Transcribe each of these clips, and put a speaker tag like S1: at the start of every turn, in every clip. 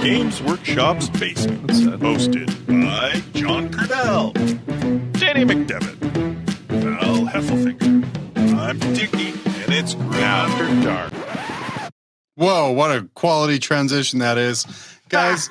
S1: Games Workshop's Basement. Hosted by John Quennell, Danny McDevitt, Val Heffelfinger. I'm Dickie, and it's Grim After Dark.
S2: Whoa, what a quality transition that is. Guys,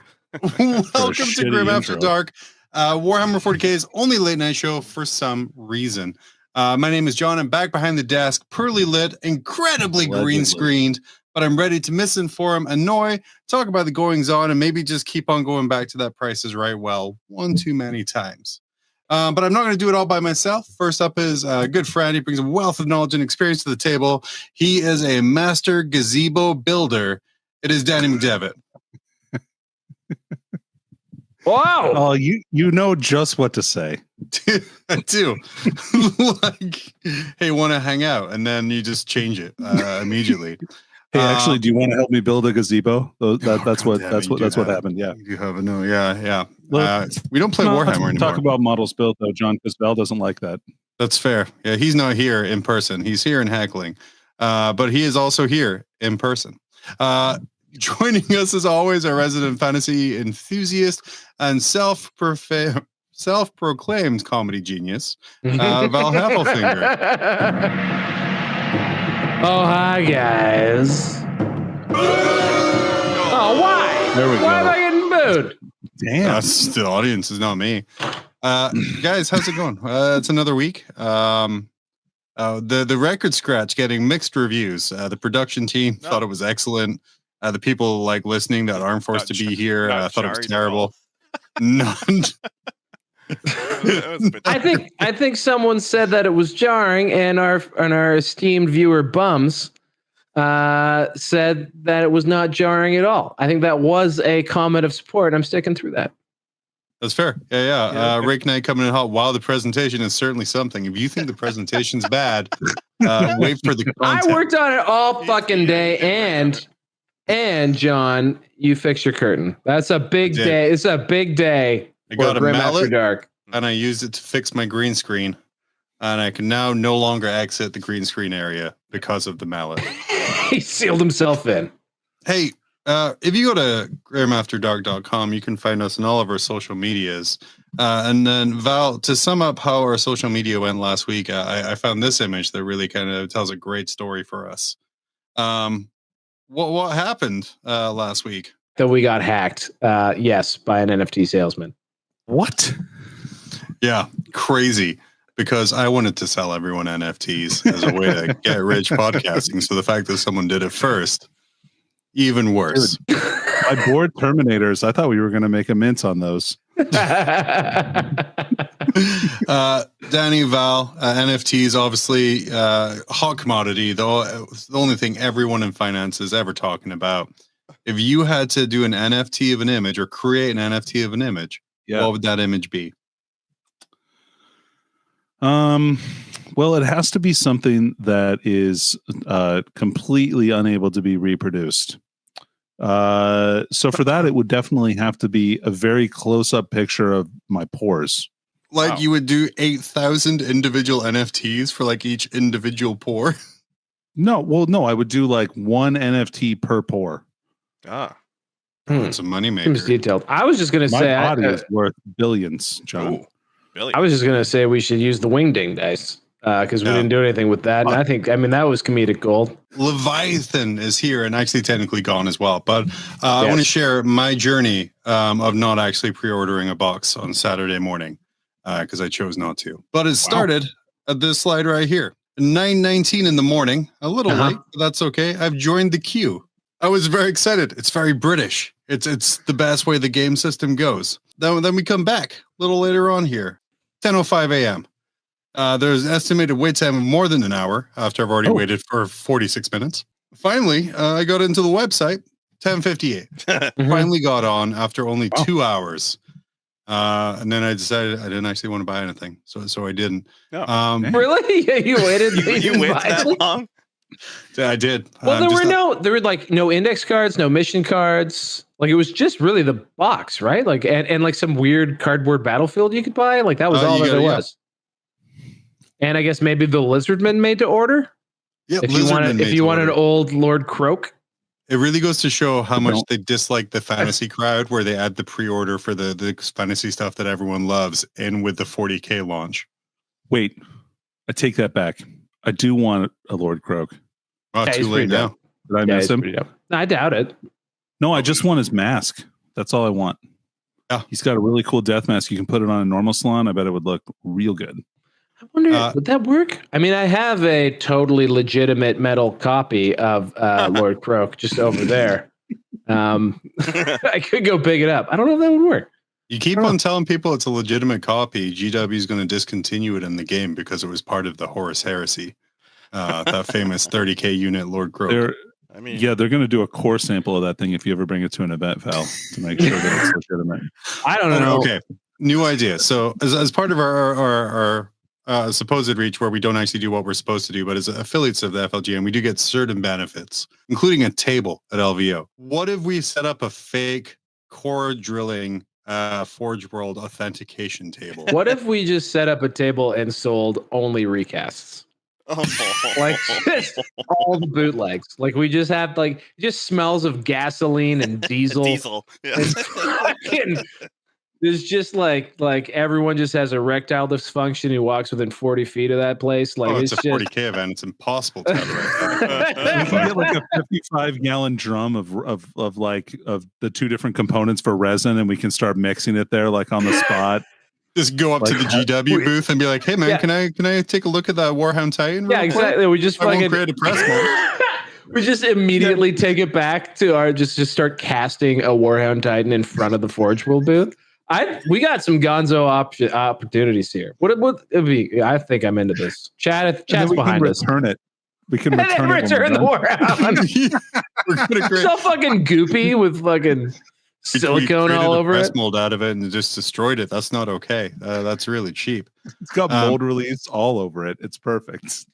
S2: welcome to Grim After Dark, Warhammer 40K's only late night show for some reason. My name is John. I'm back behind the desk, pearly lit, incredibly green screened, but I'm ready to misinform, annoy, talk about the goings on, and maybe just keep on going back to that Price is Right well one too many times. But I'm not going to do it all by myself. First up is a good friend. He brings a wealth of knowledge and experience to the table. He is a master gazebo builder. It is Danny McDevitt.
S3: Wow.
S4: Oh, you know just what to say.
S2: I do. Like, hey, want to hang out? And then you just change it immediately.
S4: Hey, actually, do you want to help me build a gazebo? That's what happened. Yeah,
S2: you have yeah. We don't play Warhammer anymore.
S4: Talk about models built though, John, because Val doesn't like that.
S2: That's fair. Yeah, he's not here in person. He's here in heckling, but he is also here in person. Joining us as always, our resident fantasy enthusiast and self-proclaimed comedy genius, Val Heffelfinger.
S3: Oh, hi, guys. Oh, why?
S4: There we go.
S3: Why am I getting booed?
S2: Damn. The audience is not me. Guys, how's it going? It's another week. The record scratch getting mixed reviews. The production team thought it was excellent. The people like listening that aren't forced to be here thought it was terrible. None.
S3: I think someone said that it was jarring, and our esteemed viewer Bums said that it was not jarring at all. I think that was a comment of support. I'm sticking through that.
S2: That's fair. Yeah. Rick Knight coming in hot. Wow, the presentation is certainly something. If you think the presentation's bad, wait for the content.
S3: I worked on it all fucking day, and John, you fix your curtain. That's a big day. It's a big day.
S2: I got a
S3: Grim
S2: mallet,
S3: After Dark,
S2: and I used it to fix my green screen, and I can now no longer exit the green screen area because of the mallet.
S3: He sealed himself in.
S2: Hey, if you go to grimafterdark.com, you can find us on all of our social medias. And then, Val, to sum up how our social media went last week, I found this image that really kind of tells a great story for us. What happened last week?
S3: That we got hacked, yes, by an NFT salesman.
S4: What?
S2: Yeah, crazy. Because I wanted to sell everyone NFTs as a way to get rich podcasting. So the fact that someone did it first, even worse.
S4: Dude, I bored Terminators. I thought we were going to make a mint on those.
S2: Danny, Val, NFTs, obviously, hot commodity. The only thing everyone in finance is ever talking about. If you had to do an NFT of an image or create an NFT of an image, what would that image be?
S4: Well, it has to be something that is completely unable to be reproduced. So for that, it would definitely have to be a very close-up picture of my pores.
S2: Like you would do 8,000 individual NFTs for like each individual pore?
S4: No, I would do like one NFT per pore.
S2: It's a moneymaker.
S3: Seems detailed. I was just going to say
S4: my body is worth billions, John.
S1: Ooh, billions.
S3: I was just going to say we should use the wingding dice because we didn't do anything with that. And I mean, that was comedic gold.
S2: Leviathan is here and actually technically gone as well. But I want to share my journey of not actually pre-ordering a box on Saturday morning because I chose not to. But it started at this slide right here. 9:19 in the morning, a little late, but that's okay. I've joined the queue. I was very excited. It's very British. It's the best way the game system goes. Then we come back a little later on here, 10:05 a.m. There's an estimated wait time of more than an hour after I've already waited for 46 minutes. Finally, I got into the website, 10:58. Finally got on after only 2 hours. And then I decided I didn't actually want to buy anything. So I didn't.
S3: Really? Yeah, you waited.
S1: you waited that long?
S2: I did.
S3: Well, there were like no index cards, no mission cards. Like it was just really the box, right? Like and like some weird cardboard battlefield you could buy. Like that was all that there was. And I guess maybe the Lizardmen made to order.
S2: Yeah,
S3: if you want an old Lord Croak.
S2: It really goes to show how much they dislike the fantasy crowd, where they add the pre-order for the fantasy stuff that everyone loves in with the 40K launch.
S4: Wait, I take that back. I do want a Lord Croak.
S2: Oh, too late now.
S4: Did I miss him?
S3: I doubt it.
S4: No, I just want his mask. That's all I want.
S2: Yeah.
S4: He's got a really cool death mask. You can put it on a normal salon. I bet it would look real good.
S3: I wonder, would that work? I mean, I have a totally legitimate metal copy of Lord Croak just over there. I could go pick it up. I don't know if that would work.
S2: You keep on telling people it's a legitimate copy. GW is going to discontinue it in the game because it was part of the Horus Heresy. That famous 30K unit Lord Croak.
S4: They're going to do a core sample of that thing if you ever bring it to an event, Val, to make sure that it's legitimate.
S3: I don't know.
S2: Okay, new idea. So as part of our supposed reach, where we don't actually do what we're supposed to do, but as affiliates of the FLGN, we do get certain benefits, including a table at LVO. What if we set up a fake core drilling Forge World authentication table?
S3: What if we just set up a table and sold only recasts? Like just all the bootlegs. Like we just have it just smells of gasoline and diesel.
S5: Yeah.
S3: There's just like everyone just has erectile dysfunction who walks within 40 feet of that place. Like
S2: it's a 40K event. It's impossible to have
S4: we can get like a 55-gallon drum of the two different components for resin, and we can start mixing it there like on the spot.
S2: Just go up to the GW booth and be like, "Hey man, can I take a look at that Warhound Titan?"
S3: Yeah, exactly. We just fucking
S2: create a press mold.
S3: We just immediately take it back to our just start casting a Warhound Titan in front of the Forge World booth. We got some gonzo opportunities here. What it be? I think I'm into this. Chat's behind us.
S4: Return it. We can return
S3: the Warhound.
S2: We're gonna create
S3: so fucking goopy with fucking silicone all over
S2: press
S3: it.
S2: Mold out of it and just destroyed it. That's not okay. That's really cheap.
S4: It's got mold release all over it. It's perfect.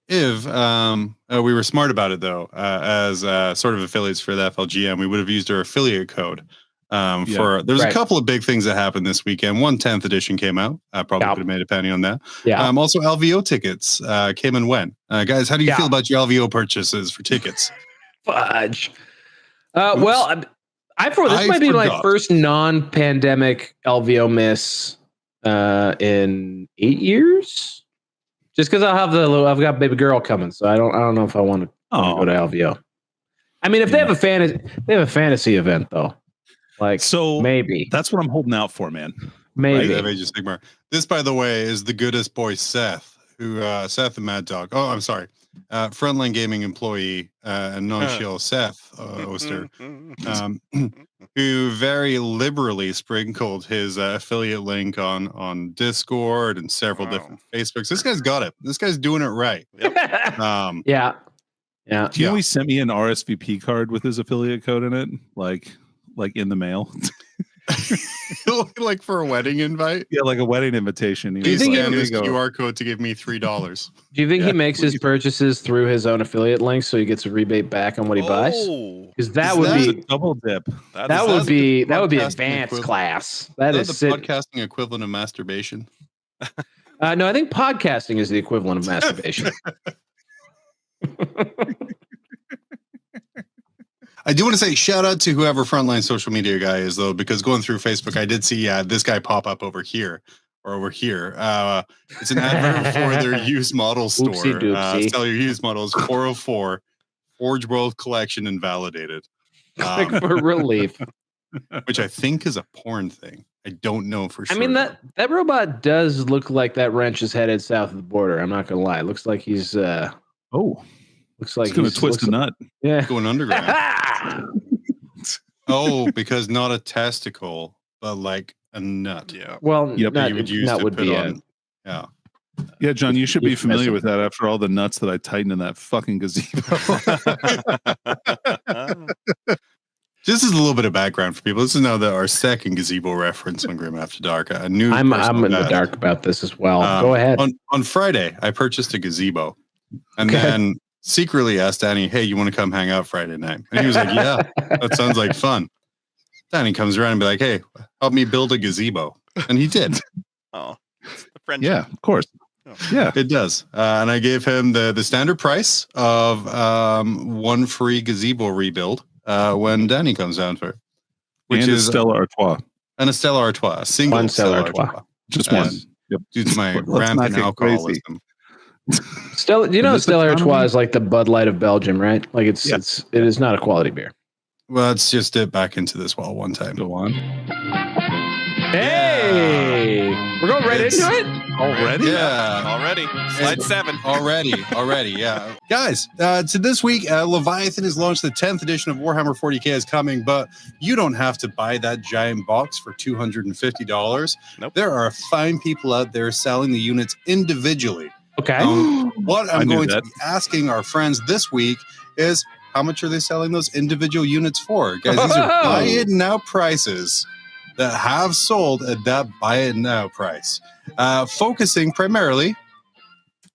S2: If we were smart about it though, as sort of affiliates for the FLGM, we would have used our affiliate code. There's a couple of big things that happened this weekend. 10th edition came out. I probably could have made a penny on that.
S3: Yeah.
S2: Also LVO tickets came and went. Guys, how do you feel about your LVO purchases for tickets?
S3: Fudge. Well, this might be my first non-pandemic LVO miss in 8 years. Just because I've got baby girl coming, so I don't know if I want to go to LVO. I mean, if they have a fantasy event though, maybe
S2: that's what I'm holding out for, man.
S3: Maybe.
S2: Right? This, by the way, is the goodest boy Seth, Seth the Mad Dog. Oh, I'm sorry. Frontline Gaming employee and non-shill Seth Oster, who very liberally sprinkled his affiliate link on Discord and several different Facebooks. This guy's got it. This guy's doing it right.
S5: Yep.
S3: Yeah.
S4: Do you know he sent me an RSVP card with his affiliate code in it, like in the mail?
S2: Like for a wedding invite?
S4: Yeah, like a wedding invitation.
S2: Do you think he used QR code to give me $3?
S3: Do you think he makes his purchases through his own affiliate link so he gets a rebate back on what he buys? Because that would be
S4: a double dip.
S3: That would be advanced class. That is
S2: the podcasting equivalent of masturbation.
S3: No, I think podcasting is the equivalent of masturbation.
S2: I do want to say shout out to whoever frontline social media guy is though, because going through Facebook, I did see this guy pop up over here. It's an advert for their used model store. Sell your used models 404 Forge World Collection Invalidated.
S3: Click for relief.
S2: Which I think is a porn thing. I don't know for sure.
S3: I mean that robot does look like that wrench is headed south of the border. I'm not gonna lie. It looks like he's looks like
S4: he's gonna twist a nut.
S3: Yeah.
S2: Going underground. Because not a testicle, but like a nut.
S5: Yeah.
S3: Well,
S2: you would use
S3: that
S2: to
S3: would
S2: put
S3: be
S2: on.
S4: Yeah, John, you should be familiar with that after all the nuts that I tightened in that fucking gazebo.
S2: Just as a little bit of background for people, this is now our second gazebo reference on Grim After Dark. I'm in
S3: the dark about this as well. Go ahead.
S2: On Friday, I purchased a gazebo, and then secretly asked Danny, "Hey, you want to come hang out Friday night?" And he was like, "Yeah, that sounds like fun." Danny comes around and be like, "Hey, help me build a gazebo," and he did.
S5: Oh, the friendship.
S4: Yeah, of course. Yeah,
S2: it does. And I gave him the standard price of 1 free gazebo rebuild when Danny comes down for it. Which
S4: and
S2: is
S4: a Stella Artois.
S2: And a Stella Artois. A single
S3: One Stella
S2: Stella
S3: Artois.
S4: Just one. Yep.
S2: Due to my
S4: Let's not
S2: rampant
S4: get
S2: alcoholism.
S3: Stella, you know,
S4: this
S3: Stella Artois
S4: economy?
S3: is like the Bud Light of Belgium, right? Like it is not a quality beer.
S2: Well, let's just dip back into this well one time.
S4: Go on.
S3: Hey, we're going right into it.
S4: Already?
S2: Yeah.
S1: Already. Slide 7.
S2: Already, yeah. Guys, to this week, Leviathan has launched. The 10th edition of Warhammer 40k is coming, but you don't have to buy that giant box for $250.
S1: Nope.
S2: There are fine people out there selling the units individually.
S3: Okay.
S2: What I'm
S4: knew
S2: going to
S4: that.
S2: be asking our friends this week is, how much are they selling those individual units for? Guys, these are buy it now prices that have sold at that buy it now price. Focusing primarily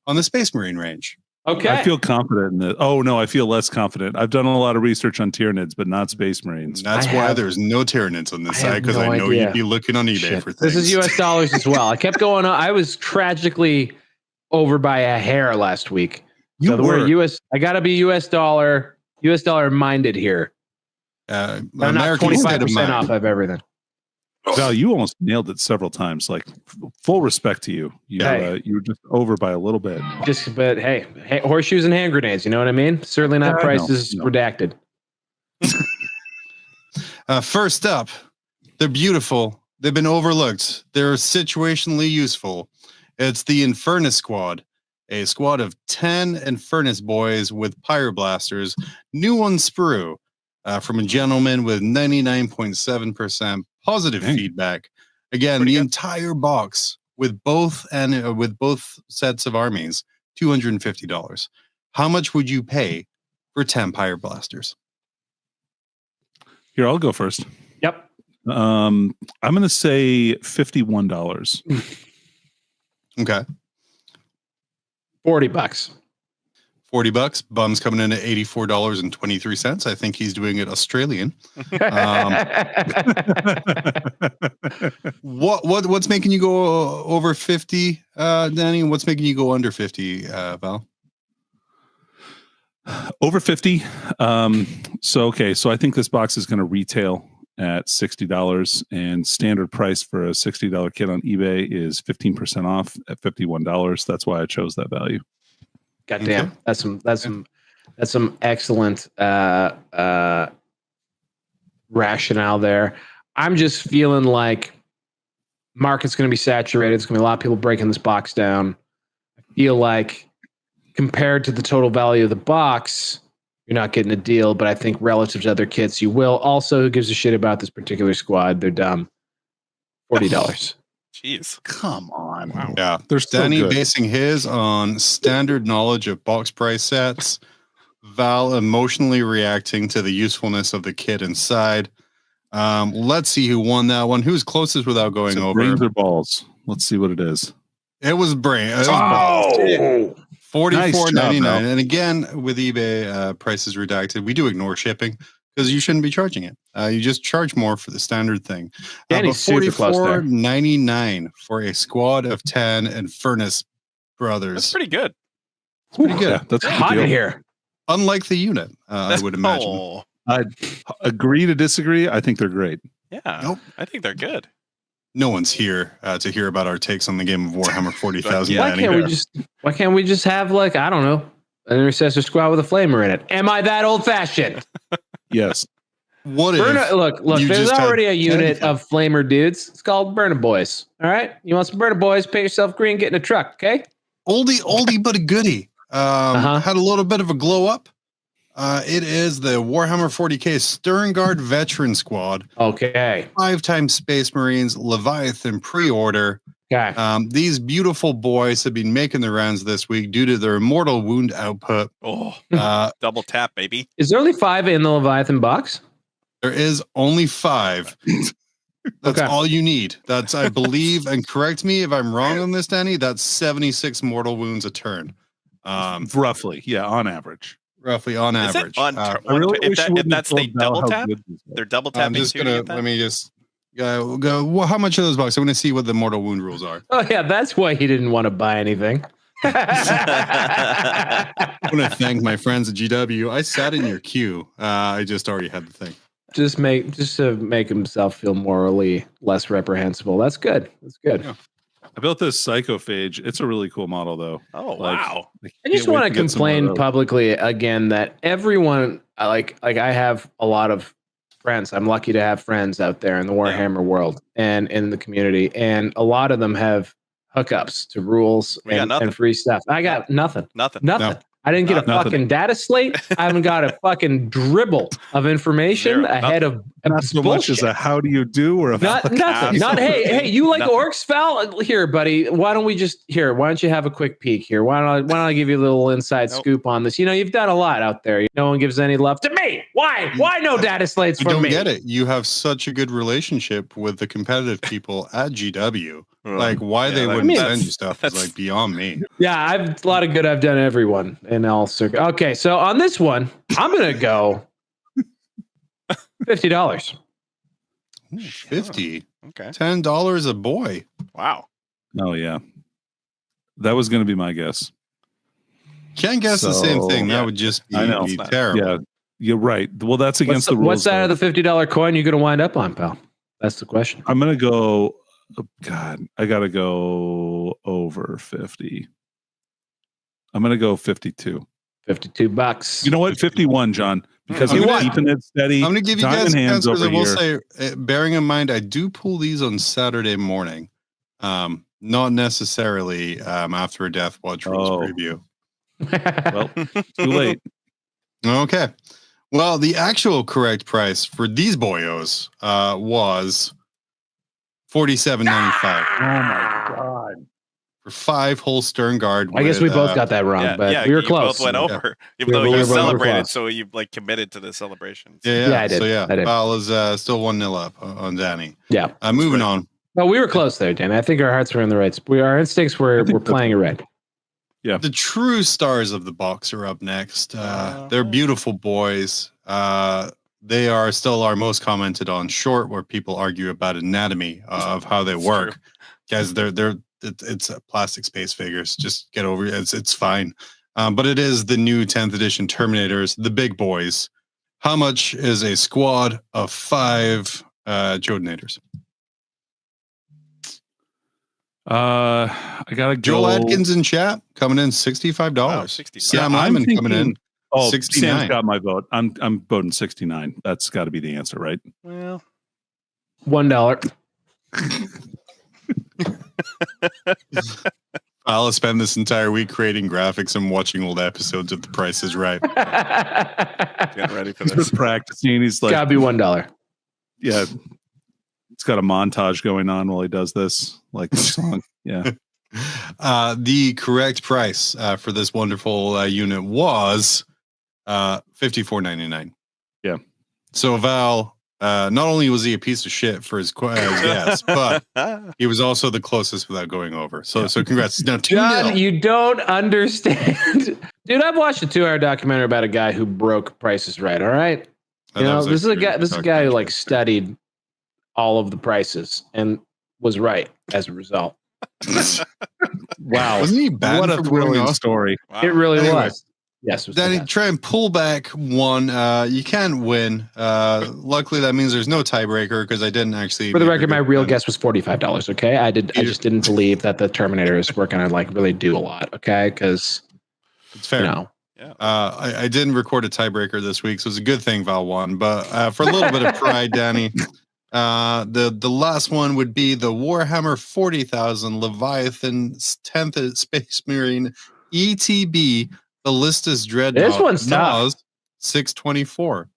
S2: on the Space Marine range.
S3: Okay.
S4: I feel confident in it. Oh, no, I feel less confident. I've done a lot of research on Tyranids, but not Space Marines.
S2: That's why there's no Tyranids on this
S3: I have
S2: side, because
S3: no
S2: I know
S3: idea.
S2: you'd be looking on eBay
S3: Shit.
S2: for things.
S3: This is US dollars as well. I kept going on. I was tragically over by a hair last week.
S4: You
S3: So
S4: were.
S3: I got to be US dollar minded here.
S2: I'm
S3: I'm not 25% off of everything.
S4: Val, you almost nailed it several times. Like, full respect to you. You were just over by a little bit.
S3: But hey, horseshoes and hand grenades. You know what I mean? Certainly not
S4: Yeah,
S3: prices
S4: no.
S3: redacted.
S2: First up, they're beautiful. They've been overlooked. They're situationally useful. It's the Infernus Squad, a squad of 10 Infernus boys with pyroblasters, new on sprue, from a gentleman with 99.7% positive feedback. Again, the entire box with both sets of armies, $250. How much would you pay for 10 pyroblasters?
S4: Here, I'll go first.
S3: Yep.
S4: I'm going to say $51.
S2: Okay.
S3: $40.
S2: $40. Bum's coming in at $84.23. I think he's doing it Australian. What's making you go over 50, Danny? And what's making you go under 50, Val?
S4: Over 50. So I think this box is going to retail at $60, and standard price for a $60 kit on eBay is 15% off at $51. That's why I chose that value.
S3: Goddamn, that's some excellent rationale there. I'm just feeling like market's going to be saturated. It's going to be a lot of people breaking this box down. I feel like compared to the total value of the box, you're not getting a deal, but I think relative to other kits, you will. Also, who gives a shit about this particular squad? They're dumb. $40.
S1: Jeez.
S4: Come on.
S1: Wow.
S2: Yeah.
S4: They're still
S2: Danny
S4: good.
S2: basing his on standard knowledge of box price sets. Val emotionally reacting to the usefulness of the kit inside. Let's see who won that one. Who's closest without going over?
S4: Brains or balls? Let's see what it is.
S2: It was brain. It was balls. $44.99.
S4: Nice job,
S2: And again, with eBay prices redacted, we do ignore shipping because you shouldn't be charging it. You just charge more for the standard thing.
S3: Danny's super close there.
S2: $44.99 for a squad of 10 Infernus brothers.
S1: That's pretty good.
S2: It's pretty good.
S4: Yeah, that's a good
S3: Hot in
S4: deal.
S3: here.
S2: Unlike the unit, I would imagine.
S1: Oh,
S4: I'd agree to disagree. I think they're great.
S1: yeah.
S2: Nope.
S1: I think they're good.
S2: No one's here to hear about our takes on the game of Warhammer 40,000.
S1: Yeah.
S3: Why can't we just have, like, I don't know, an intercessor squad with a flamer in it? Am I that old fashioned?
S4: Yes.
S2: What if
S3: Look,
S2: you
S3: there's
S2: just had
S3: already a unit
S2: 10
S3: of flamer dudes. It's called Burner Boys. All right? You want some Burner Boys, pay yourself green, get in a truck, okay?
S2: oldie but a goodie.
S3: Uh-huh.
S2: Had a little bit of a glow up. It is the Warhammer 40k Sterngard Veteran Squad.
S3: Okay.
S2: 5-time Space Marines, Leviathan pre-order.
S3: Okay.
S2: These beautiful boys have been making the rounds this week due to their mortal wound output.
S1: Oh,
S2: Uh,
S1: double tap, baby.
S3: Is there only 5 in the Leviathan box?
S2: there is only 5. That's
S3: Okay.
S2: all you need. That's, I believe, and correct me if I'm wrong on this, Danny, that's 76 mortal wounds a turn.
S4: Roughly. Yeah, on average.
S2: Roughly on average.
S1: Is it on
S4: I really wish you
S1: if
S4: wouldn't
S1: that's
S4: have
S1: they
S4: told Val
S1: double
S4: how
S1: tap?
S4: good these are.
S1: They're double
S2: I'm
S1: tapping
S2: just
S1: too.
S2: gonna
S1: to get that?
S2: let me just How much are those bucks? I want to see what the mortal wound rules are.
S3: Oh yeah, that's why he didn't want to buy anything.
S2: I want to thank my friends at GW. I sat in your queue. I just already had the thing.
S3: Just to make himself feel morally less reprehensible. That's good. That's good.
S2: Yeah.
S4: I built this psychophage. It's a really cool model, though.
S5: Oh, wow.
S3: I just want to complain publicly again that everyone, like I have a lot of friends. I'm lucky to have friends out there in the Warhammer world and in the community. And a lot of them have hookups to rules and free stuff. I got nothing.
S5: Nothing.
S3: No. I didn't get a fucking data slate. I haven't got a fucking dribble of information ahead of
S4: not so much as a how do you do or a
S3: nothing. Not hey, you like orcs, Val? Here, buddy. Why don't you have a quick peek here? Why don't I give you a little inside scoop on this? You know, you've done a lot out there. No one gives any love to me. Why? Why no data slates for me?
S2: I don't get it. You have such a good relationship with the competitive people at GW. Like why they wouldn't send you stuff is like beyond me.
S3: Yeah, I've a lot of good I've done everyone in all circuit. Okay, so on this one, I'm gonna go $50.
S2: 50.
S5: Okay.
S2: $10 a boy.
S5: Wow.
S4: Oh yeah. That was gonna be my guess.
S2: Can't guess the same thing. That would just be terrible.
S4: Yeah, you're right. Well, that's against the rules.
S3: What's that of the $50 coin you're gonna wind up on, pal? That's the question.
S4: I'm gonna go. Oh, God, I gotta go over 50. I'm gonna go 52.
S3: $52.
S4: You know what? 51, John. Because I'm keeping it steady.
S2: I'm gonna give you guys answers. I will say, bearing in mind, I do pull these on Saturday morning. Not necessarily after a Death Watch rules preview.
S4: Well, too late.
S2: Okay. Well, the actual correct price for these boyos was $47.95.
S4: Oh my God!
S2: For 5 whole stern guard.
S3: I guess we both got that wrong, but we were close.
S5: Both went over, even though you celebrated, so you like committed to the celebration.
S2: Yeah,
S3: I did.
S2: So Val is still 1-0 up on Danny.
S3: Yeah.
S2: Moving on.
S3: Well, we were close there, Danny. I think our hearts were in the right. Our instincts were playing it right.
S4: Yeah.
S2: The true stars of the box are up next. They're beautiful boys. They are still our most commented on short, where people argue about anatomy of how they work. Guys, it's plastic space figures. Just get over it. It's fine. But it is the new 10th edition Terminators, the big boys. How much is a squad of 5 Jodenators?
S4: I gotta go.
S2: Joel Adkins in chat coming in $65.
S5: Wow, $65.
S2: Sam Lyman coming in.
S4: Oh,
S2: 69.
S4: Sam's got my vote. I'm voting 69. That's got to be the answer, right?
S5: Well,
S3: $1.
S2: I'll spend this entire week creating graphics and watching old episodes of The Price is Right.
S5: getting ready for this.
S4: He's practicing. He's like,
S3: gotta be $1.
S4: Yeah, it's got a montage going on while he does this, like the song. Yeah.
S2: The correct price for this wonderful unit was $54.99.
S4: Yeah.
S2: So Val, not only was he a piece of shit for his guess, but he was also the closest without going over. So congrats. Now,
S3: John, you don't understand. Dude, I've watched a 2-hour documentary about a guy who broke prices right. All right. You know, this is a guy who like studied all of the prices and was right as a result.
S2: Wow. Wasn't he bad?
S4: What a thrilling story.
S5: Wow.
S3: It really was. Yes.
S2: Danny, try and pull back one. You can't win. Luckily, that means there's no tiebreaker because I didn't actually.
S3: For the record, my real guess was $45. Okay, I just didn't believe that the Terminators were going to like really do a lot. Okay, because
S2: it's fair.
S3: You know.
S5: Yeah.
S2: I didn't record a tiebreaker this week, so it's a good thing Val won. But for a little bit of pride, Danny, the last one would be the Warhammer 40,000 Leviathan 10th Space Marine ETB Ballistus Dreadnought.
S3: This one's tough.
S2: 624.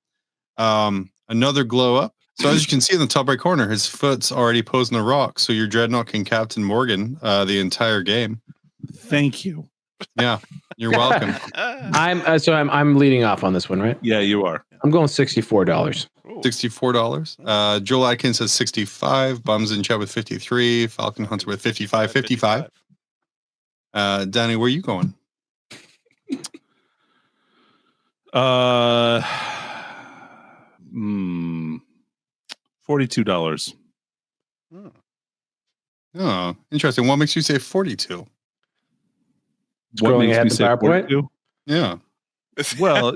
S2: Another glow up. So as you can see in the top right corner, his foot's already posing a rock, so your Dreadnought can Captain Morgan the entire game.
S4: Thank you.
S2: Yeah, you're welcome.
S3: I'm leading off on this one, right?
S4: Yeah, you are.
S3: I'm going $64.
S2: $64. Joel Atkins says 65. Bums in chat with 53. Falcon Hunter with 55. 55. Danny, where are you going?
S4: $42.
S2: Oh, interesting. What makes you say 42?
S3: Scrolling ahead to PowerPoint?
S4: 42?
S2: Yeah.
S4: Well,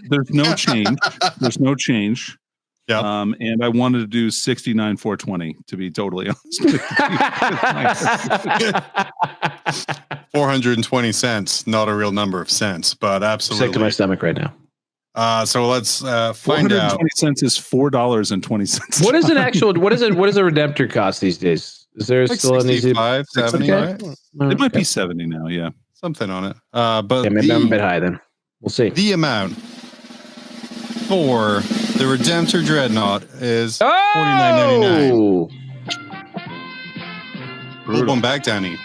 S4: there's no change. There's no change.
S2: Yeah.
S4: And I wanted to do 69,420 to be totally honest with you.
S2: 420 cents, not a real number of cents, but absolutely.
S3: Sick to my stomach right now.
S2: So let's find
S4: 420
S2: out.
S4: cents is $4.20.
S3: What is an actual? What is a Redemptor cost these days? Is there
S2: Like
S3: still an easy
S2: 65, 70, right?
S4: It might be 70 now. Yeah,
S2: Something on it. But
S3: yeah, maybe I'm a bit high then. We'll see.
S2: The amount for the Redemptor Dreadnought is $49.99. Pull one back, Danny.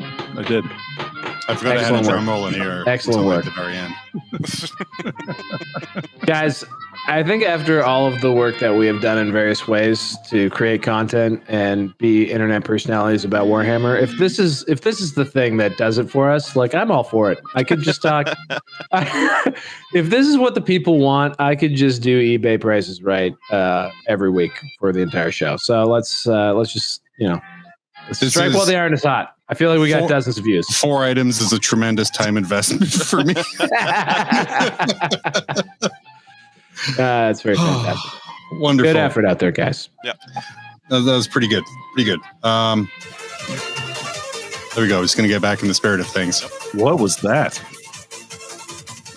S4: I did.
S2: I forgot I had a drum roll in here.
S3: Excellent work.
S2: At the very end.
S3: Guys, I think after all of the work that we have done in various ways to create content and be internet personalities about Warhammer, if this is the thing that does it for us, like, I'm all for it. I could just talk. If this is what the people want, I could just do eBay prices right every week for the entire show. So let's just let's strike while the iron is hot. I feel like we got dozens of views.
S2: 4 items is a tremendous time investment for me.
S3: That's very fantastic.
S2: Wonderful.
S3: Good effort out there, guys.
S5: Yeah.
S2: That was pretty good. Pretty good. There we go. Just going to get back in the spirit of things.
S4: What was that?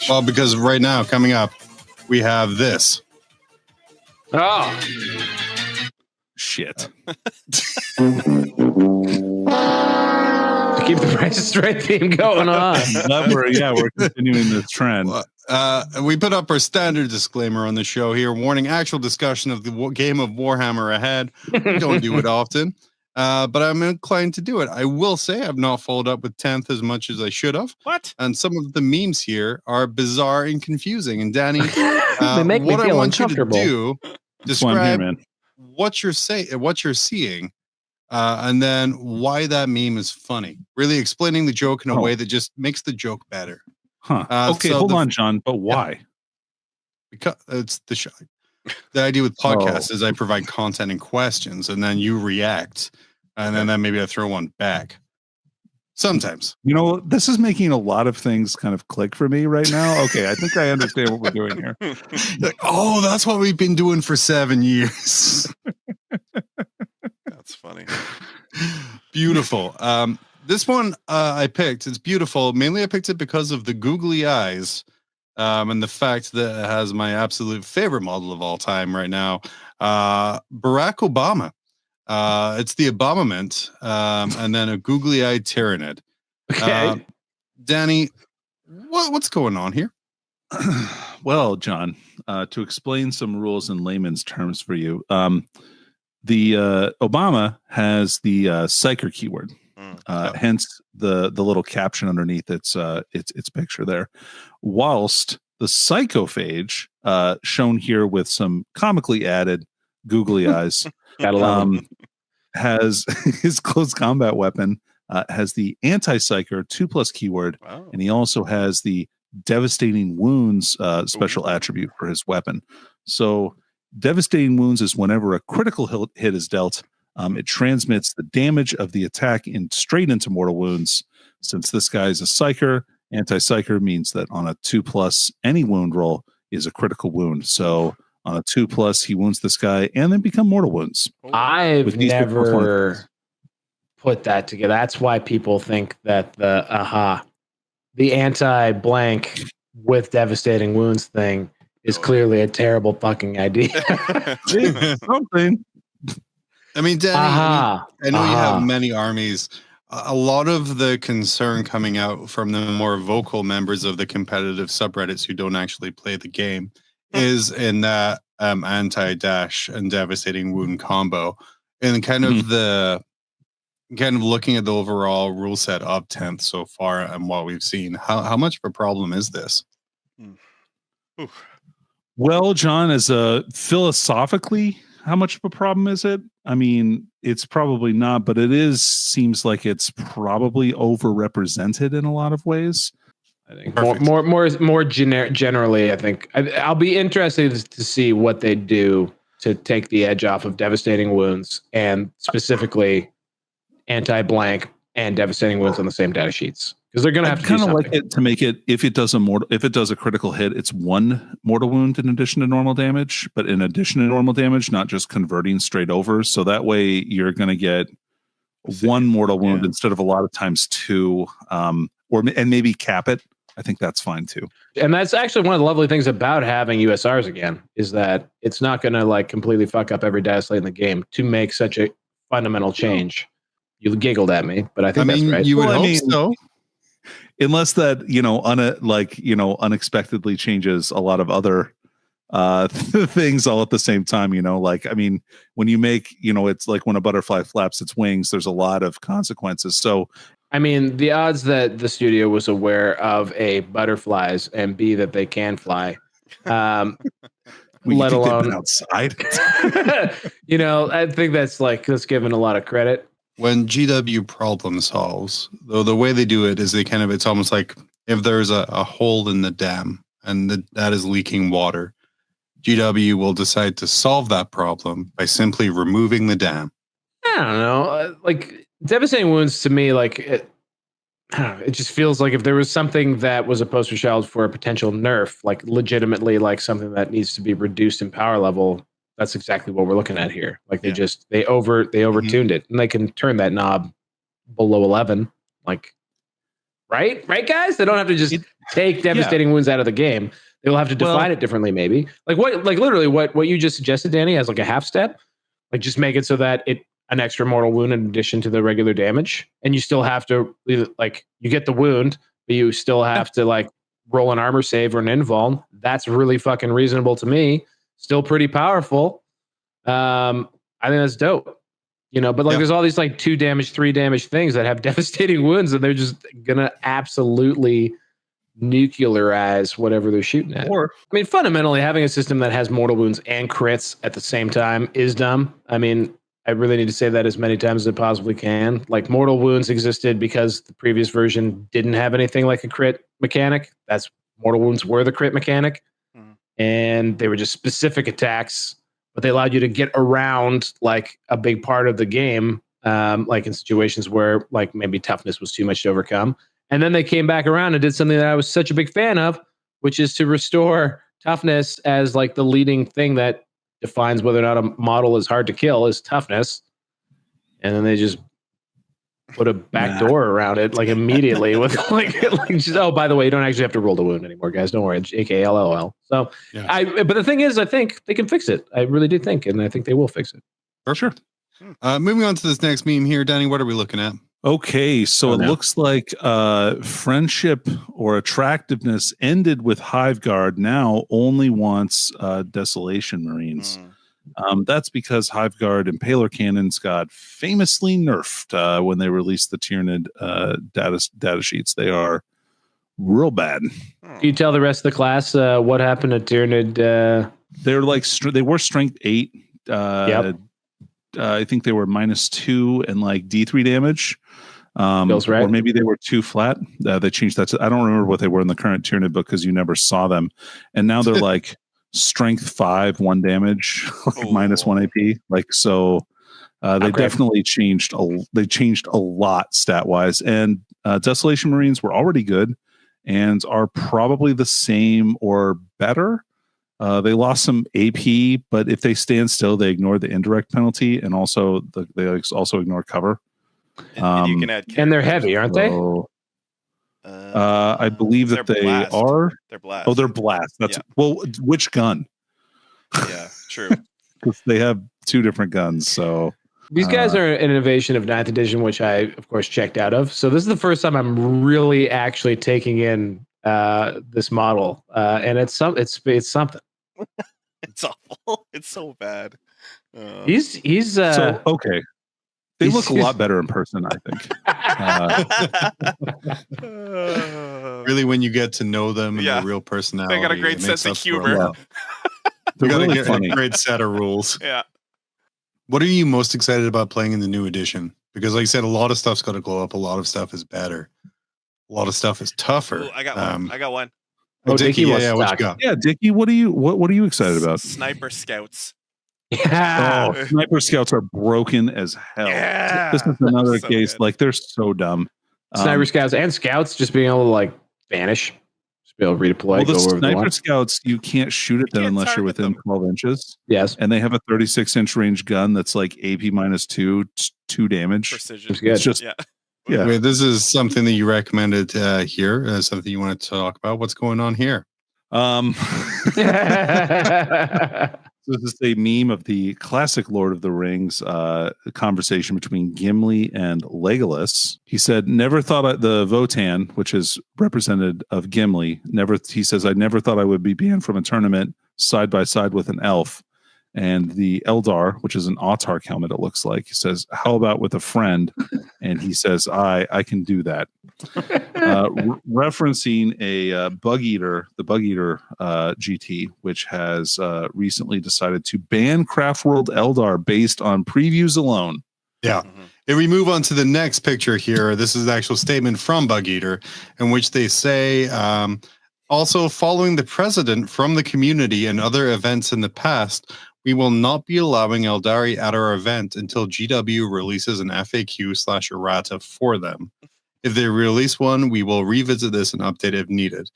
S2: Well, because right now, coming up, we have this.
S3: Oh.
S4: Shit.
S3: Keep the Price is Right theme going on.
S4: We're continuing this trend.
S2: We put up our standard disclaimer on the show here, warning actual discussion of the game of Warhammer ahead. We don't do it often, but I'm inclined to do it. I will say I've not followed up with 10th as much as I should have.
S5: What?
S2: And some of the memes here are bizarre and confusing. And Danny,
S3: they make me
S2: what
S3: feel
S2: I want you to
S3: uncomfortable.
S2: do, describe what you're seeing. And then why that meme is funny. Really explaining the joke in a way that just makes the joke better.
S4: Huh. Okay, hold on, John. But why?
S2: Yeah. Because it's the show. The idea with podcasts is I provide content and questions, and then you react, and then maybe I throw one back. Sometimes.
S4: This is making a lot of things kind of click for me right now. Okay, I think I understand what we're doing here.
S2: Like, oh, that's what we've been doing for 7 years.
S5: That's funny.
S2: Beautiful. This one I picked. It's beautiful. Mainly I picked it because of the googly eyes and the fact that it has my absolute favorite model of all time right now, Barack Obama. It's the Obamament, and then a googly-eyed Tyrannid.
S3: Okay.
S2: Danny, what's going on here?
S4: Well, John, to explain some rules in layman's terms for you, the Obama has the psyker keyword, hence the little caption underneath its picture there. Whilst the psychophage, shown here with some comically added googly eyes, has his close combat weapon has the anti-psyker 2+ keyword, and he also has the devastating wounds special attribute for his weapon. So devastating wounds is whenever a critical hit is dealt, it transmits the damage of the attack straight into mortal wounds. Since this guy is a psyker, anti-psyker means that on a 2+, any wound roll is a critical wound. So on a 2+, he wounds this guy and then become mortal wounds.
S3: I've never put that together. That's why people think that the anti-blank with devastating wounds thing is clearly a terrible fucking idea.
S4: Something.
S2: I mean, Danny, I know you have many armies. A lot of the concern coming out from the more vocal members of the competitive subreddits who don't actually play the game is in that anti-dash and devastating wound combo, and kind of looking at the overall rule set of 10th so far and what we've seen. How much of a problem is this?
S4: Well, John, as philosophically, how much of a problem is it? I mean, it's probably not, but it seems like it's probably overrepresented in a lot of ways.
S3: I think more generally. I think I'll be interested to see what they do to take the edge off of devastating wounds and specifically anti-blank and devastating wounds on the same data sheets, because they're going to have to kind of like
S4: it to make it, if it does a critical hit, it's 1 mortal wound in addition to normal damage, but in addition to normal damage, not just converting straight over. So that way you're going to get 1 mortal wound instead of a lot of times 2, and maybe cap it. I think that's fine too.
S3: And that's actually one of the lovely things about having USRs again, is that it's not going to like completely fuck up every Dataslate in the game to make such a fundamental change. You giggled at me, but I think that's right.
S2: You would hope so.
S4: Unless that, unexpectedly changes a lot of other things all at the same time, when you make, it's like when a butterfly flaps its wings, there's a lot of consequences. So,
S3: the odds that the studio was aware of A, butterflies, and B, that they can fly, let alone
S4: outside.
S3: I think that's given a lot of credit.
S2: When GW problem solves, though, the way they do it is it's almost like if there's a hole in the dam and that is leaking water, GW will decide to solve that problem by simply removing the dam.
S3: I don't know. Devastating wounds to me, it just feels like if there was something that was a poster child for a potential nerf, legitimately something that needs to be reduced in power level, that's exactly what we're looking at here. They overtuned it, and they can turn that knob below 11. Right, guys? They don't have to just take devastating wounds out of the game. They'll have to define it differently, maybe. Literally what you just suggested, Danny, as a half step. Just make it so that an extra mortal wound in addition to the regular damage, and you still have to you get the wound, but you still have to roll an armor save or an invuln. That's really fucking reasonable to me. Still pretty powerful. I think that's dope. But there's all these 2 damage, 3 damage things that have devastating wounds, and they're just gonna absolutely nuclearize whatever they're shooting at. Fundamentally, having a system that has mortal wounds and crits at the same time is dumb. I really need to say that as many times as I possibly can. Mortal wounds existed because the previous version didn't have anything like a crit mechanic. That's mortal wounds were the crit mechanic. And they were just specific attacks, but they allowed you to get around a big part of the game, in situations where maybe toughness was too much to overcome. And then they came back around and did something that I was such a big fan of, which is to restore toughness as the leading thing that defines whether or not a model is hard to kill is toughness. And then they just put a back door around it immediately with oh, by the way, you don't actually have to roll the wound anymore, guys. Don't worry, AKLOL. So but the thing is, I think they can fix it. I really do think, and I think they will fix it.
S2: For sure. Moving on to this next meme here, Danny, what are we looking at?
S4: Okay, so it looks like friendship or attractiveness ended with Hive Guard, now only wants Desolation Marines. That's because Hive Guard Impaler cannons got famously nerfed when they released the Tyrannid data sheets. They are real bad.
S3: Can you tell the rest of the class what happened to Tyrannid?
S4: They're they were strength 8. I think they were -2 and D3 damage.
S3: Feels right.
S4: Or maybe they were 2 flat. They changed that. I don't remember what they were in the current Tyrannid book because you never saw them. And now they're strength 5, 1 damage, -1 AP. They definitely changed. They changed a lot stat wise. And Desolation Marines were already good and are probably the same or better. They lost some AP, but if they stand still, they ignore the indirect penalty, and also they also ignore cover.
S5: And you can add
S3: and they're heavy, aren't they?
S4: I believe that they are.
S5: They're blast.
S4: Oh, they're blast. That's which gun?
S5: Yeah, true.
S4: Because they have 2 different guns. So
S3: these guys are an innovation of 9th edition, which I of course checked out of. So this is the first time I'm really actually taking in this model, and it's something.
S5: It's awful. It's so bad.
S3: He's
S4: so okay. They look a lot better in person, I think.
S2: Really, when you get to know them and their real personality,
S5: they got a great sense of humor.
S2: They got a great set of rules.
S5: Yeah.
S2: What are you most excited about playing in the new edition? Because, like I said, a lot of stuff's got to glow up. A lot of stuff is better. A lot of stuff is tougher.
S5: Ooh, I got one.
S2: Oh, Dickie,
S3: what
S2: you got?
S4: Yeah, Dickie, what are you excited about?
S5: Sniper scouts.
S3: Yeah.
S4: Oh, sniper scouts are broken as hell.
S5: Yeah.
S4: This is another
S5: So
S4: case.
S5: good.
S4: Like, they're so dumb.
S3: Sniper scouts and scouts just being able to like vanish, just be able to redeploy.
S4: Well, the
S3: go wherever they
S4: sniper
S3: want.
S4: scouts, you can't shoot at them
S5: can't
S4: unless you're
S5: target
S4: within
S5: them.
S4: 12 inches.
S3: Yes,
S4: And they have a 36-inch range gun that's like AP -2, 2 damage.
S5: Precision.
S3: It's good.
S4: It's just,
S5: Yeah.
S4: yeah.
S2: Wait, this is something that you recommended here, something you wanted to talk about. What's going on here?
S4: This is a meme of the classic Lord of the Rings conversation between Gimli and Legolas. He said, "Never thought the Votann, which is representative of Gimli, he says, I never thought I would be banned from a tournament side by side with an elf." And the Eldar, which is an Autarch helmet, it looks like, he says, "How about with a friend?" And he says, I can do that. Referencing a Bug Eater, the Bug Eater GT, which has recently decided to ban Craftworld Eldar based on previews alone.
S2: Yeah. If we move on to the next picture here, this is the actual statement from Bug Eater, in which they say, also following the precedent from the community and other events in the past, we will not be allowing Eldari at our event until GW releases an FAQ/errata for them. If they release one, we will revisit this and update if needed.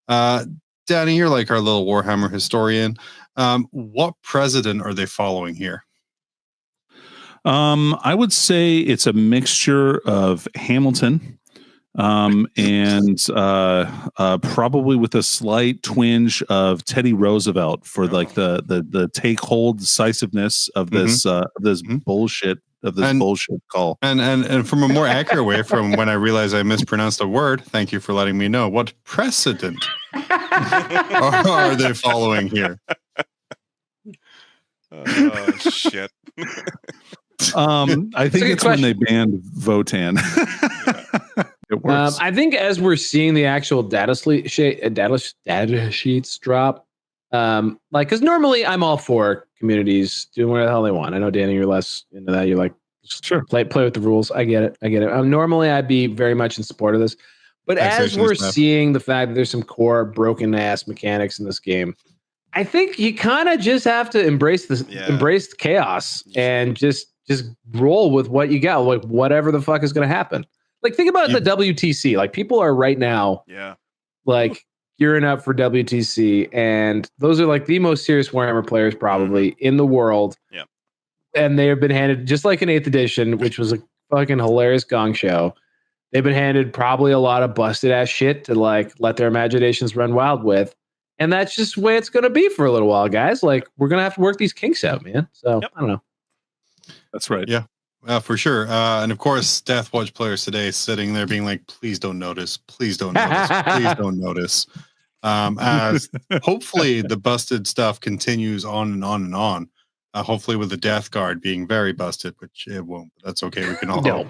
S2: Danny, you're like our little Warhammer historian. What precedent are they following here?
S4: I would say it's a mixture of Hamilton and probably with a slight twinge of Teddy Roosevelt for like the take hold decisiveness of this bullshit bullshit call.
S2: And from a more accurate way, from when I realized I mispronounced a word, thank you for letting me know. What precedent are they following here?
S5: Oh shit.
S4: I think it's when they banned Votann. It works.
S3: I think as we're seeing the actual data sheets drop, like, because normally I'm all for communities doing whatever the hell they want. I know, Danny, you're less into that. You're like,
S4: sure,
S3: play with the rules. I get it. Normally I'd be very much in support of this, but as we're seeing the fact that there's some core broken ass mechanics in this game, I think you kind of just have to embrace this, embrace the chaos, and just roll with what you got, like whatever the fuck is going to happen. Like, think about the WTC. Like, people are right now, like, gearing up for WTC, and those are like the most serious Warhammer players probably in the world.
S5: Yeah,
S3: and they have been handed, just like an 8th edition, which was a fucking hilarious gong show. They've been handed probably a lot of busted ass shit to like let their imaginations run wild with. And that's just the way it's going to be for a little while, guys. Like, we're going to have to work these kinks out, man. So I don't know.
S4: That's right.
S2: Yeah, for sure. And of course, Death Watch players today sitting there being like, please don't notice. Please don't notice. Please don't notice. As hopefully the busted stuff continues on and on and on. Hopefully with the Death Guard being very busted, which it won't. But that's okay. We can all hope.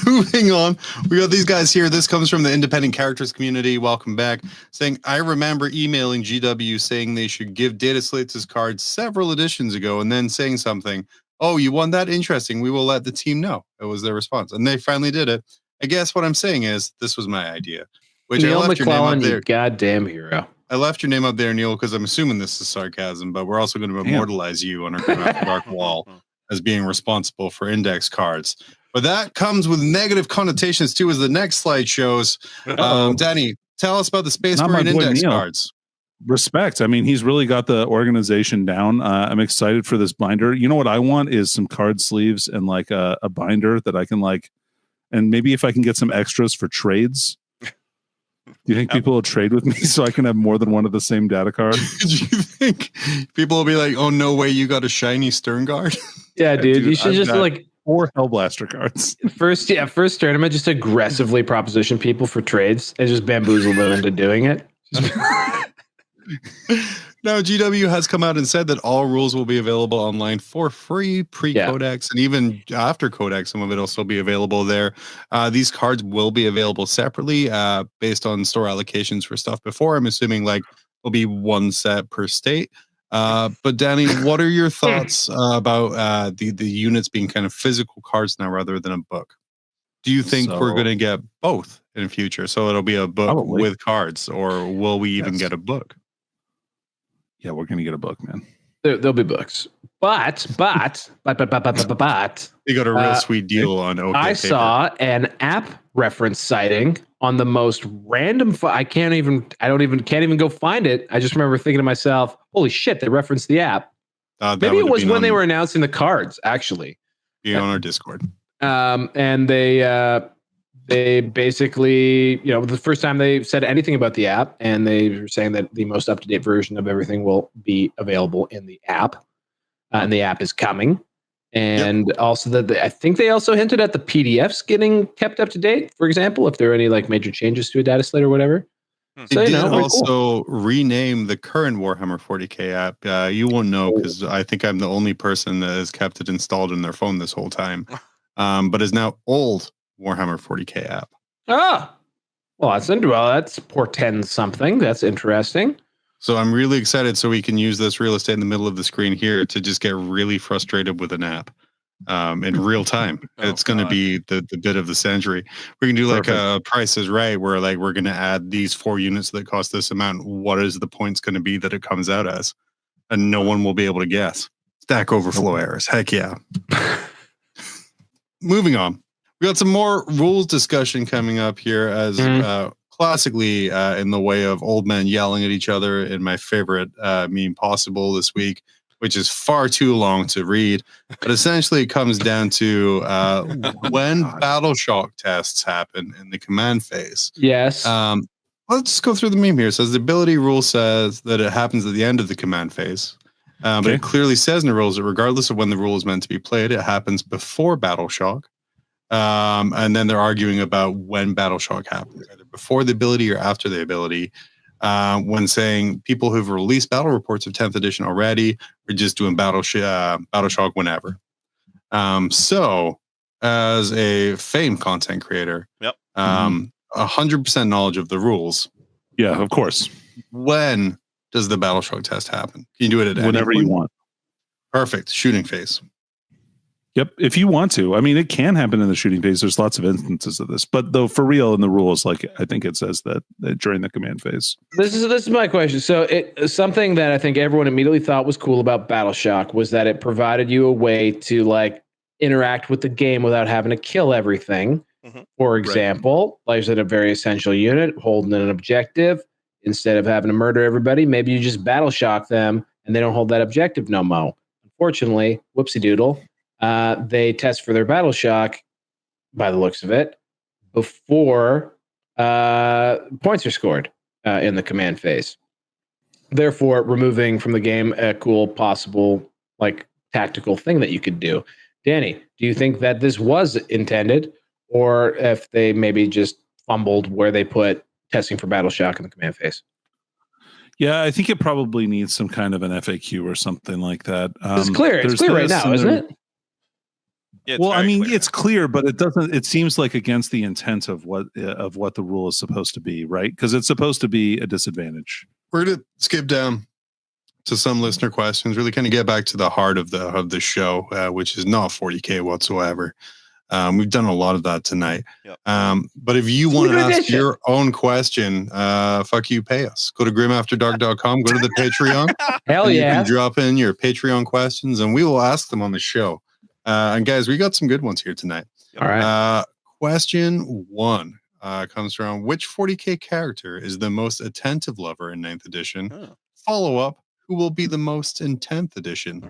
S2: Moving on, we got these guys here. This comes from the independent characters community. Welcome back. Saying, I remember emailing GW saying they should give Dataslates' cards several editions ago, and then saying something. Oh, you won that? Interesting. We will let the team know. It was their response, and they finally did it. I guess what I'm saying is this was my idea. Which
S3: Neil
S2: I left your name up there.
S3: You goddamn hero.
S2: I left your name up there, Neil, because I'm assuming this is sarcasm, but we're also going to immortalize you on our dark wall as being responsible for index cards. But that comes with negative connotations too, as the next slide shows. Danny, tell us about the Space Marine index cards.
S4: Respect. I mean, he's really got the organization down. I'm excited for this binder. You know what I want is some card sleeves and like a binder that I can like, and maybe if I can get some extras for trades. Do you think people will trade with me so I can have more than one of the same data cards?
S2: Do you think people will be like, oh, no way, you got a shiny Stern Guard?
S3: Yeah, dude, you should just like
S4: 4 Hellblaster cards.
S3: First tournament, just aggressively proposition people for trades and just bamboozle them into doing it.
S2: Now, GW has come out and said that all rules will be available online for free pre-Codex, and even after Codex, some of it will still be available there. These cards will be available separately based on store allocations for stuff before. I'm assuming like will be one set per state. But Danny, what are your thoughts about the units being kind of physical cards now rather than a book? Do you think we're going to get both in the future? So it'll be a book with cards, or will we even get a book?
S4: Yeah, we're going to get a book, man.
S3: There'll be books. But
S2: you got a real sweet deal on OK
S3: I
S2: Paper.
S3: saw an app reference citing on the most random. Can't even go find it. I just remember thinking to myself, "Holy shit!" They referenced the app. Maybe it was when they were announcing the cards. Actually,
S2: be on our Discord.
S3: And they basically, the first time they said anything about the app, and they were saying that the most up-to-date version of everything will be available in the app, and the app is coming. And also that I think they also hinted at the PDFs getting kept up to date. For example, if there are any like major changes to a Dataslate or whatever.
S2: So, they did also rename the current Warhammer 40k app. You won't know because I think I'm the only person that has kept it installed in their phone this whole time. But is now old Warhammer 40k app.
S3: Well, that's portends something. That's interesting.
S2: So I'm really excited so we can use this real estate in the middle of the screen here to just get really frustrated with an app in real time. It's going to be the bit of the century. We can do like a Price is Right, where like we're going to add these 4 units that cost this amount. What is the points going to be that it comes out as? And no one will be able to guess. Stack Overflow errors. Heck yeah. Moving on. We got some more rules discussion coming up here as classically in the way of old men yelling at each other in my favorite meme possible this week, which is far too long to read. But essentially it comes down to when battle shock tests happen in the command phase.
S3: Yes.
S2: Let's go through the meme here. It says the ability rule says that it happens at the end of the command phase. But it clearly says in the rules that regardless of when the rule is meant to be played, it happens before battle shock. And then they're arguing about when battle shock happens, either before the ability or after the ability. When saying people who've released battle reports of 10th edition already are just doing battle shock whenever. So as a Fame content creator, 100% knowledge of the rules.
S4: Yeah, of course.
S2: When does the battle shock test happen? Can you do it at
S4: whenever you want?
S2: Perfect. Shooting phase.
S4: Yep, if you want to. I mean, it can happen in the shooting phase. There's lots of instances of this, but though for real in the rules, like I think it says that during the command phase.
S3: This is my question. So something that I think everyone immediately thought was cool about Battle Shock was that it provided you a way to like interact with the game without having to kill everything. Mm-hmm. For example, like I said, a very essential unit holding an objective. Instead of having to murder everybody, maybe you just battle shock them and they don't hold that objective no mo. Unfortunately, whoopsie doodle. They test for their battle shock, by the looks of it, before points are scored in the command phase. Therefore, removing from the game a cool possible like tactical thing that you could do. Danny, do you think that this was intended, or if they maybe just fumbled where they put testing for battle shock in the command phase?
S4: Yeah, I think it probably needs some kind of an FAQ or something like that.
S3: It's clear. It's clear right now, isn't it?
S5: Yeah,
S4: well, I mean, it's clear, but it doesn't. It seems like against the intent of what the rule is supposed to be, right? Because it's supposed to be a disadvantage.
S2: We're going to skip down to some listener questions. Really, kind of get back to the heart of the show, which is not 40K whatsoever. We've done a lot of that tonight. Yep. But if you want to ask your own question, fuck you, pay us. Go to grimafterdark.com, go to the Patreon.
S3: Hell yeah.
S2: You can drop in your Patreon questions and we will ask them on the show. And guys, we got some good ones here tonight.
S3: All right.
S2: Question 1 comes from which 40K character is the most attentive lover in 9th edition? Follow up, who will be the most in 10th edition?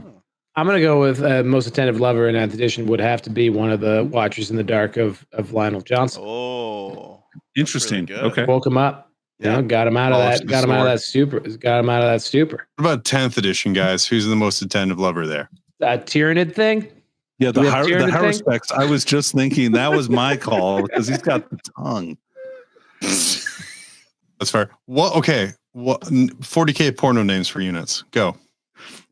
S3: I'm going to go with most attentive lover in 9th edition would have to be one of the Watchers in the Dark of Lionel Johnson.
S5: Oh,
S4: interesting.
S5: Really
S4: okay.
S3: Woke him up. Yeah, got him out of that. Got him out of that stupor. Got him out of that stupor.
S2: What about 10th edition, guys? Who's the most attentive lover there?
S3: That Tyranid thing?
S4: Yeah, the high respects. I was just thinking that was my call because he's got the tongue.
S2: That's fair. What? Okay. What? 40K porno names for units. Go.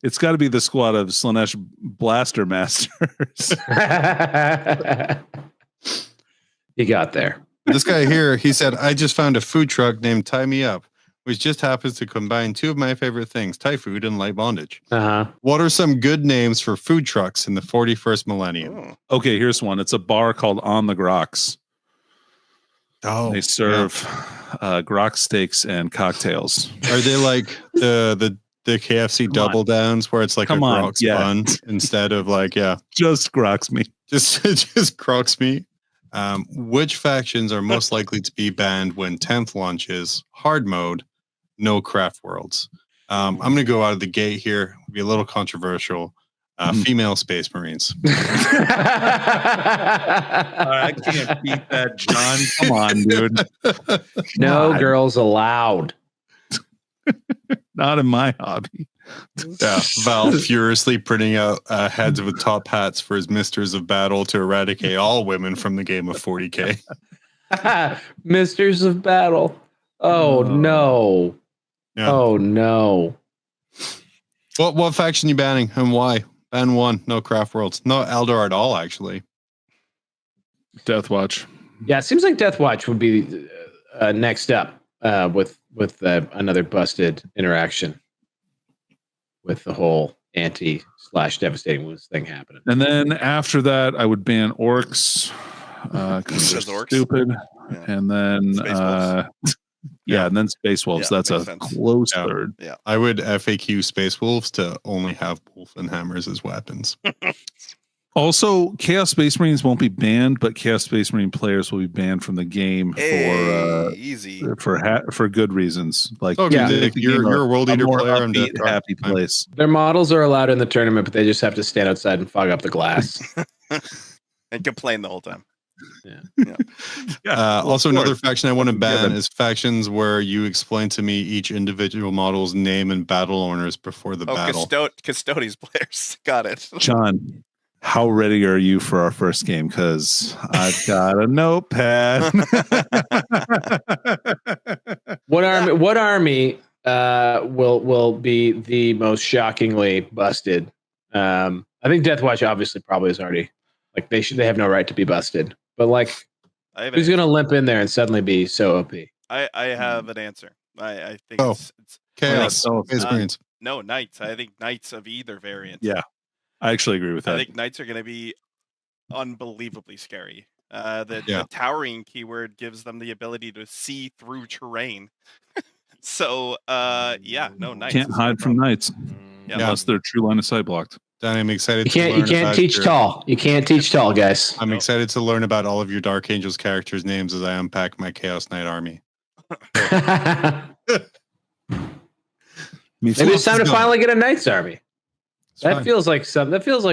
S4: It's got to be the squad of Slanesh Blaster Masters.
S3: You got there.
S2: This guy here, he said, I just found a food truck named Tie Me Up, which just happens to combine two of my favorite things, Thai food and light bondage. What are some good names for food trucks in the 41st millennium?
S4: Okay, here's one. It's a bar called On the Groks.
S2: Oh,
S4: they serve grok steaks and cocktails.
S2: Are they like the the KFC double downs where it's like a Crocs bun instead of like
S4: just Crocs me.
S2: Just Crocs me. Which factions are most likely to be banned when 10th launches? Hard mode, no craft worlds. I'm going to go out of the gate here. It'll be a little controversial. Female Space Marines.
S4: I can't beat that, John. Come on, dude.
S3: No girls allowed.
S4: Not in my hobby.
S2: Yeah, Val furiously printing out heads with top hats for his Misters of Battle to eradicate all women from the game of 40K.
S3: Misters of Battle. Oh no. Yeah. Oh no.
S2: What faction you banning and why? Ban one, no craft worlds. No Eldar at all, actually.
S4: Death Watch.
S3: Yeah, it seems like Death Watch would be next up with another busted interaction with the whole anti/devastating wounds thing happening.
S4: And then after that, I would ban orcs because they're stupid. Yeah. And then and then Space Wolves. That's a close third.
S5: Yeah,
S2: I would FAQ Space Wolves to only have wolf and hammers as weapons.
S4: Also, Chaos Space Marines won't be banned, but Chaos Space Marine players will be banned from the game for good reasons. Like,
S2: you're a World Eater player and
S4: happy place.
S3: Their models are allowed in the tournament, but they just have to stand outside and fog up the glass
S5: and complain the whole time.
S2: Also, another faction I want to ban is factions where you explain to me each individual model's name and battle owners before the battle.
S5: Custodes players. Got it.
S4: John, how ready are you for our first game? Because I've got a notepad.
S3: What army will be the most shockingly busted? I think Death Watch obviously probably is already like they have no right to be busted. But like, who's going to limp in there and suddenly be so OP?
S5: I have an answer. I think it's
S2: Chaos.
S5: No, Knights. I think Knights of either variant.
S4: Yeah, I actually agree with that.
S5: I think Knights are going to be unbelievably scary. The towering keyword gives them the ability to see through terrain. So, Knights.
S4: Can't hide from Knights unless they're true line of sight blocked.
S2: I'm excited.
S3: You can't teach tall. You can't teach tall, guys.
S2: I'm excited to learn about all of your Dark Angels characters' names as I unpack my Chaos Knight army.
S3: Maybe it's time to finally get a Knights army. That feels like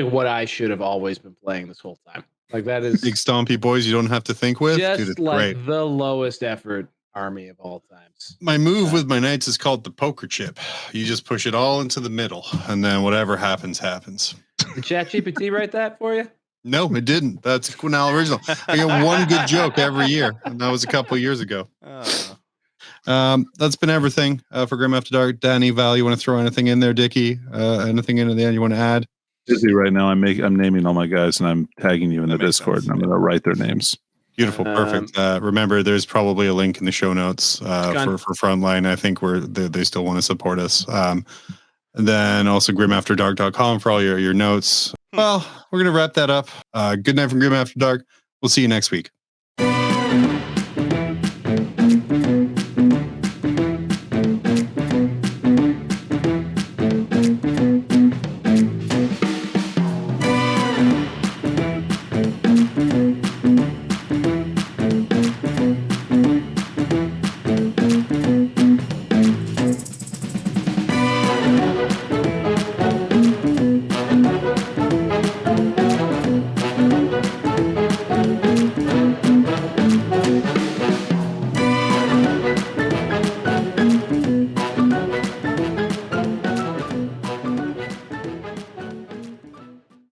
S3: what I should have always been playing this whole time. Like that is
S2: big stompy boys you don't have to think with.
S3: Just like the lowest effort army of all times.
S2: My move with my Knights is called the poker chip. You just push it all into the middle, and then whatever happens, happens.
S3: Did ChatGPT write that for you?
S2: No, it didn't. That's a Quennell original. I get one good joke every year, and that was a couple of years ago. That's been everything for Grim After Dark. Danny, Val, you want to throw anything in there? Dickie, anything in the end you want to add?
S4: Busy right now. I'm naming all my guys, and I'm tagging you in the Discord, and I'm going to write their names.
S2: Beautiful, perfect. Remember, there's probably a link in the show notes for Frontline. I think they still want to support us. And then also grimafterdark.com for all your notes. Well, we're going to wrap that up. Good night from Grim After Dark. We'll see you next week.